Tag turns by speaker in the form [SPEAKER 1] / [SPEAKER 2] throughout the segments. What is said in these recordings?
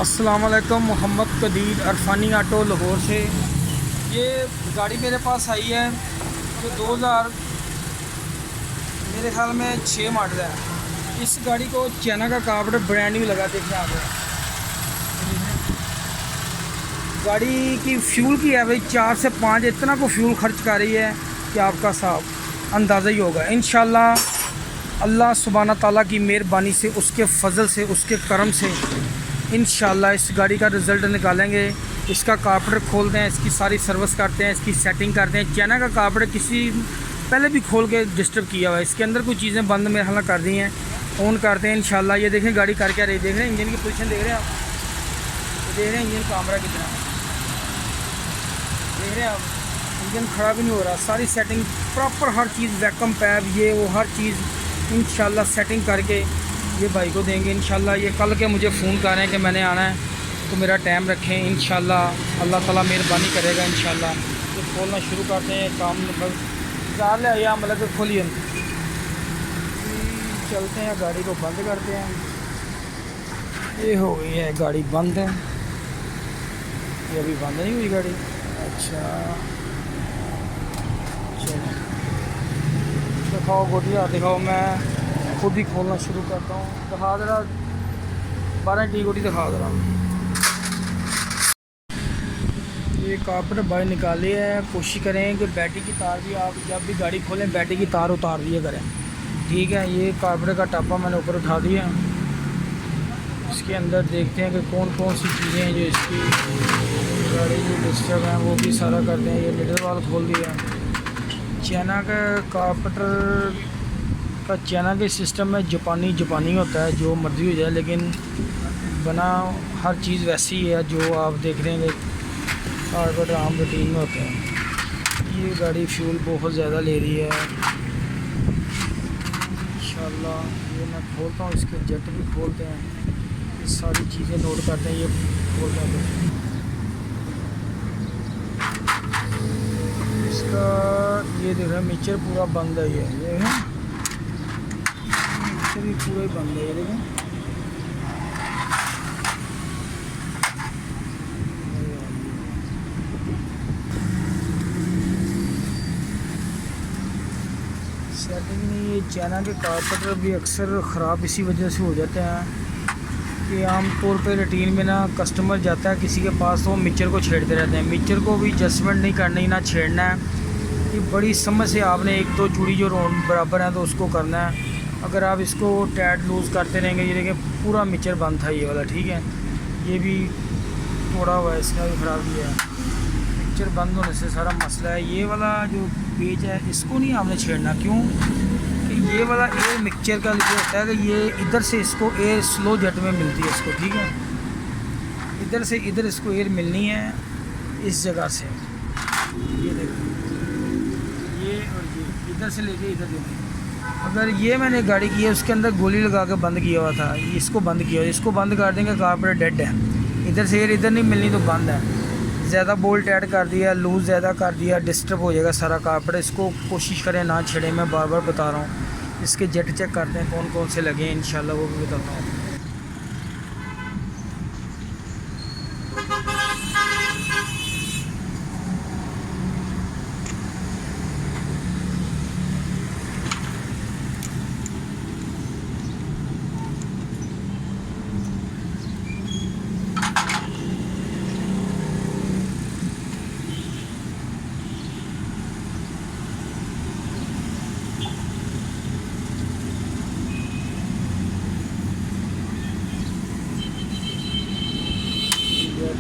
[SPEAKER 1] अस्सलाम वालेकुम। मोहम्मद कदीर अरफानी ऑटो लाहौर से। ये गाड़ी मेरे पास आई है तो 2000 मेरे ख्याल में 6 मॉडल है। इस गाड़ी को चाइना का कार्बोरेटर ब्रांड न्यू लगा, देखिए आप गाड़ी की फ्यूल की एवरेज 4 से 5 इतना को फ्यूल खर्च कर रही है कि आपका साहब अंदाज़ा ही होगा। इंशाल्लाह अल्लाह सुब्हाना ताला की मेहरबानी से, उसके फ़ज़ल से, उसके करम से इंशाल्लाह इस गाड़ी का रिज़ल्ट निकालेंगे। इसका कार्बोरेटर खोलते हैं, इसकी सारी सर्विस करते हैं, इसकी सेटिंग करते हैं। चाइना का कार्बोरेटर किसी पहले भी खोल के डिस्टर्ब किया हुआ है, इसके अंदर कुछ चीज़ें बंद मेरे ख्याल कर दी हैं, ऑन करते हैं इंशाल्लाह। ये देखें गाड़ी कर क्या रही, देख रहे हैं इंजन की पोजीशन, देख रहे हैं आप, देख रहे हैं इंजन कैमरा कितना, देख रहे हैं आप, इंजन खड़ा भी नहीं हो रहा। सारी सेटिंग प्रॉपर, हर चीज़ वैक्यूम पैप ये वो हर चीज़ इंशाल्लाह सेटिंग करके ये भाई को देंगे इंशाल्लाह। ये कल के मुझे फ़ोन कर रहे हैं कि मैंने आना है, तो मेरा टाइम रखें इंशाल्लाह। अल्लाह ताला मेहरबानी करेगा इंशाल्लाह। ये खोलना शुरू करते हैं काम जार ले या मतलब कि खोलिए, चलते हैं, गाड़ी को बंद करते हैं। ये हो गई है गाड़ी बंद है, ये अभी बंद नहीं हुई गाड़ी। अच्छा चलो दिखाओ गोटिया दिखाओ, मैं खुद ही खोलना शुरू करता हूँ। दिखा दे रहा 12 टी गोटी दिखा दे रहा। ये कार्बोरेटर बाहर निकाली है। कोशिश करें कि बैटरी की तार भी, आप जब भी गाड़ी खोलें बैटरी की तार उतार दिया करें, ठीक है। ये कार्बोरेटर का टापा मैंने ऊपर उठा दिया। इसके अंदर देखते हैं कि कौन कौन सी चीज़ें हैं जो इसकी गाड़ी की डिस्टर्ब हैं, वो भी सारा करते हैं। ये लीडर वाल खोल दिया। चाइना का कार्बोरेटर का चाइना के सिस्टम में जापानी होता है, जो मर्जी हो जाए, लेकिन बना हर चीज़ वैसी ही है जो आप देख रहे हैं कार्बोरेटर आम रूटीन में होते हैं। ये गाड़ी फ्यूल बहुत ज़्यादा ले रही है इंशाल्लाह। ये मैं खोलता हूँ, इसके जेट भी खोलते हैं, ये सारी चीज़ें नोट करते हैं। ये खोलते हैं इसका, ये देख रहे हैं मिक्सचर पूरा बंद है। ये है भी पूरा ही बंद है, ये देखें। सेटिंग नहीं, ये चाइना के कार्बोरेटर भी अक्सर ख़राब इसी वजह से हो जाते हैं कि आम तौर पे रूटीन में ना कस्टमर जाता है किसी के पास, तो वो मिक्सचर को छेड़ते रहते हैं। मिक्सचर को भी एडजस्टमेंट नहीं करनी, ना छेड़ना है। ये बड़ी समझ से आपने एक दो चूड़ी जो रोड बराबर है तो उसको करना है। अगर आप इसको टाइट लूज़ करते रहेंगे, ये देखें पूरा मिक्सचर बंद था ये वाला, ठीक है। ये भी तोड़ा हुआ है, इसका भी ख़राब ही है। मिक्सचर बंद होने से सारा मसला है। ये वाला जो पेज है इसको नहीं आपने छेड़ना, क्यों कि ये वाला एयर मिक्सचर का लिखा होता है कि ये इधर से इसको एयर स्लो जेट में मिलती है इसको, ठीक है। इधर से इधर इसको एयर मिलनी है इस जगह से, ये देखो, ये और ये इधर से लेके इधर देनी। अगर ये मैंने गाड़ी की है उसके अंदर गोली लगा के बंद किया हुआ था, इसको बंद किया, इसको बंद कर देंगे कार्बोरेटर डेड है। इधर से एयर इधर नहीं मिलनी तो बंद है। ज़्यादा बोल्ट ऐड कर दिया, लूज़ ज़्यादा कर दिया, डिस्टर्ब हो जाएगा सारा कार्बोरेटर। इसको कोशिश करें ना छेड़ें, मैं बार बार बता रहा हूँ। इसके जेट चेक करते हैं कौन कौन से लगे हैं इंशाल्लाह, वो भी बताता हूँ।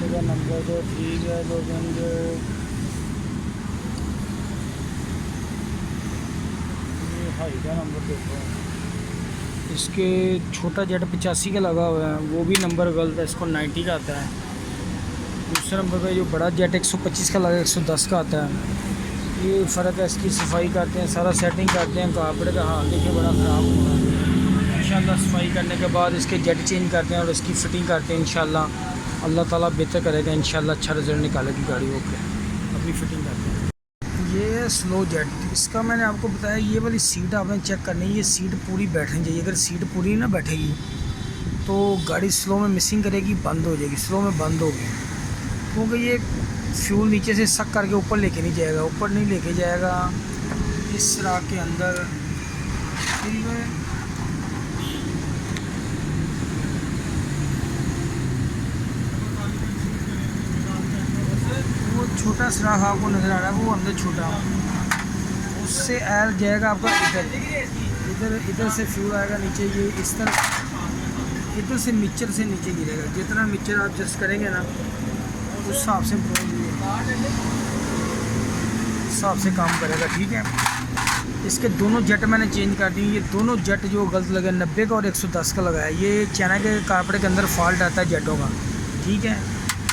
[SPEAKER 1] का नंबर तो ठीक है, लेकिन जो ये हाई का नंबर देखो, इसके छोटा जेट 85 का लगा हुआ है, वो भी नंबर गलत है, इसको 90 का आता है। दूसरे नंबर पे जो बड़ा जेट 125 का लगा 110 का आता है। ये फ़र्क है। इसकी सफाई करते हैं, सारा सेटिंग करते हैं। कार्बोरेटर का हाल देखिए बड़ा ख़राब हुआ है। इंशाल्लाह सफाई करने के बाद इसके जेट चेंज करते हैं और इसकी फ़िटिंग करते हैं इंशाल्लाह। अल्लाह ताला बेहतर करेगा इंशाल्लाह, अच्छा रिजल्ट निकालेगी गाड़ी। ओके, अभी फिटिंग करते हैं। ये है स्लो जेट, इसका मैंने आपको बताया। ये वाली सीट आपने चेक करनी है, ये सीट पूरी बैठनी चाहिए। अगर सीट पूरी ना बैठेगी तो गाड़ी स्लो में मिसिंग करेगी, बंद हो जाएगी, स्लो में बंद होगी, क्योंकि ये फ्यूल नीचे से सक करके ऊपर लेके नहीं जाएगा, ऊपर नहीं लेके जाएगा। इस राह के अंदर वो छोटा सुराख आपको नज़र आ रहा है, वो अंदर छोटा, उससे एयर जाएगा आपका इधर से फ्यूल आएगा नीचे, ये इस तरह इधर से मिक्सचर से नीचे गिरेगा। जितना मिक्सचर आप जस्ट करेंगे ना उस हिसाब से काम करेगा, ठीक है। इसके दोनों जेट मैंने चेंज कर दिए। ये दोनों जेट जो गलत लगे 90 का और 110 का लगाया, ये चाइना के कारपेट के अंदर फॉल्ट आता है जेटों का, ठीक है।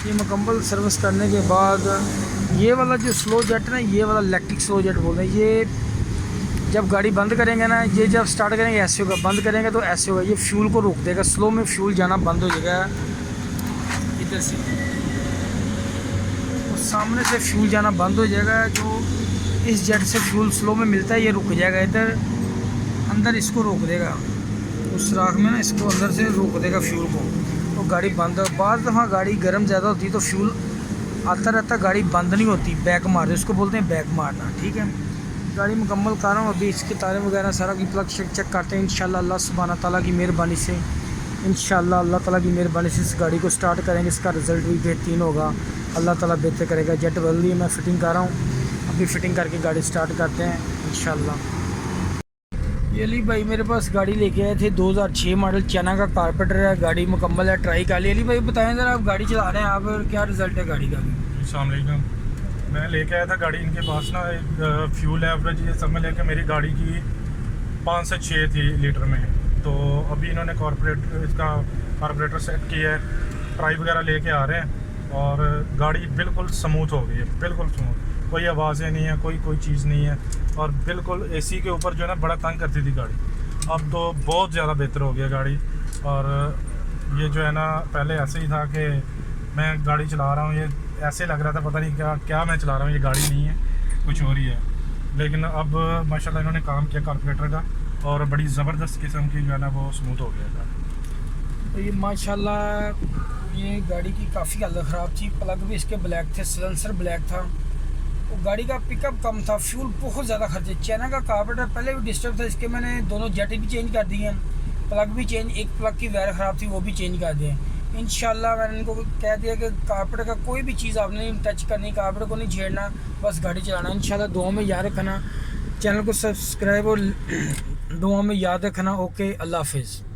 [SPEAKER 1] ये मुकम्मल सर्विस करने के बाद ये वाला जो स्लो जेट ना, ये वाला इलेक्ट्रिक स्लो जेट बोलते हैं, ये जब गाड़ी बंद करेंगे ना, ये जब स्टार्ट करेंगे ऐसे होगा, बंद करेंगे तो ऐसे होगा, ये फ्यूल को रोक देगा, स्लो में फ्यूल जाना बंद हो जाएगा इधर से, और सामने से फ्यूल जाना बंद हो जाएगा। जो इस जेट से फ्यूल स्लो में मिलता है ये रुक जाएगा, इधर अंदर इसको रोक देगा, उस सुराख में ना इसको अंदर से रोक देगा फ्यूल को, तो गाड़ी बंद। बाद दफ़ा गाड़ी गर्म ज़्यादा होती है तो फ्यूल आता रहता, गाड़ी बंद नहीं होती, बैक मार दे, उसको बोलते हैं बैक मारना, ठीक है। गाड़ी मुकम्मल कर रहा हूँ, अभी इसके तारे वगैरह सारा की प्लग चेक करते हैं। इंशाल्लाह अल्लाह सुब्हाना ताला की मेहरबानी से, इंशाल्लाह अल्लाह ताला की मेहरबानी से इस गाड़ी को स्टार्ट करेंगे, इसका रिज़ल्ट भी बेहतरीन होगा, अल्लाह ताला बेहतर करेगा। जेट बदल लिए, मैं फ़िटिंग कर रहा हूँ, अभी फ़िटिंग करके गाड़ी स्टार्ट करते हैं इंशाल्लाह। ये अली भाई मेरे पास गाड़ी लेके आए थे, 2006 मॉडल चाइना का कारपेटर है, गाड़ी मुकम्मल है, ट्राई कर ली। अली भाई बताएं ज़रा, आप गाड़ी चला रहे हैं आप, और क्या रिज़ल्ट है गाड़ी का?
[SPEAKER 2] अस्सलाम वालेकुम। मैं लेके आया था गाड़ी इनके पास ना, एक फ्यूल एवरेज ये समझ लें कि मेरी गाड़ी की 5 से 6 थी लीटर में, तो अभी इन्होंने कारपोरेटर सेट किया है, ट्राई वगैरह लेके आ रहे हैं और गाड़ी बिल्कुल स्मूथ हो गई है, बिल्कुल स्मूथ, कोई आवाज़ें नहीं है, कोई चीज़ नहीं है, और बिल्कुल एसी के ऊपर जो है ना बड़ा तंग करती थी गाड़ी, अब तो बहुत ज़्यादा बेहतर हो गया गाड़ी। और ये जो है ना पहले ऐसे ही था कि मैं गाड़ी चला रहा हूँ, ये ऐसे लग रहा था पता नहीं क्या मैं चला रहा हूँ, ये गाड़ी नहीं है, कुछ और ही है। लेकिन अब माशाल्लाह इन्होंने काम किया कारपोरेटर का, और बड़ी ज़बरदस्त किस्म की जो है ना वो स्मूथ हो गया गाड़ी।
[SPEAKER 1] तो ये माशाल्लाह ये गाड़ी की काफ़ी हालत ख़राब थी, प्लग भी इसके ब्लैक थे, सिलेंसर ब्लैक था, तो गाड़ी का पिकअप कम था, फ्यूल बहुत ज़्यादा खर्चे। चाइना का कारपेटर पहले भी डिस्टर्ब था, इसके मैंने दोनों जेट भी चेंज कर दिए हैं, प्लग भी चेंज, एक प्लग की वायर ख़राब थी वो भी चेंज कर दिए। इंशाल्लाह मैंने इनको कह दिया कि कारपेटर का कोई भी चीज़ आपने टच करनी, कारपेटर को नहीं छेड़ना, बस गाड़ी चलाना। इंशाल्लाह दुआ में याद रखना, चैनल को सब्सक्राइब और दुआ में याद रखना। ओके, अल्लाह हाफिज़।